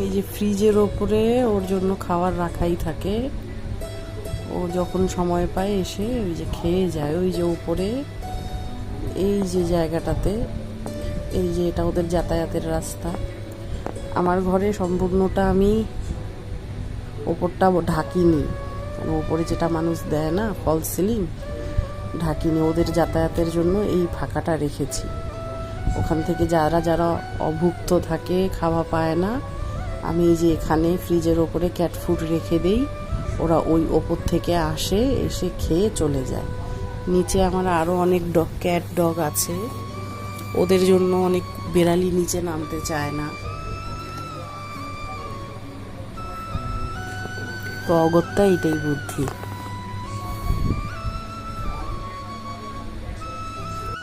এই যে ফ্রিজের ওপরে ওর জন্য খাবার রাখাই থাকে। ও যখন সময় পায় এসে ওই যে খেয়ে যায়। ওই যে উপরে এই যে জায়গাটাতে, এই যে এটা ওদের যাতায়াতের রাস্তা। আমার ঘরে সম্পূর্ণটা আমি ওপরটা ঢাকিনি, মানে ওপরে যেটা মানুষ দেয় না ফলস সিলিং, ঢাকিনি। ওদের যাতায়াতের জন্য এই ফাঁকাটা রেখেছি। ওখান থেকে যারা যারা অভুক্ত থাকে, খাওয়া পায় না, আমি এই যে এখানে ফ্রিজের ওপরে ক্যাট ফুড রেখে দেই। ওরা ওই ওপর থেকে আসে, এসে খেয়ে চলে যায়। নিচে আমার আরও অনেক ক্যাট ডগ আছে, ওদের জন্য অনেক বেড়ালি নিচে নামতে চায় না। তো অগত্যা এটাই বুদ্ধি।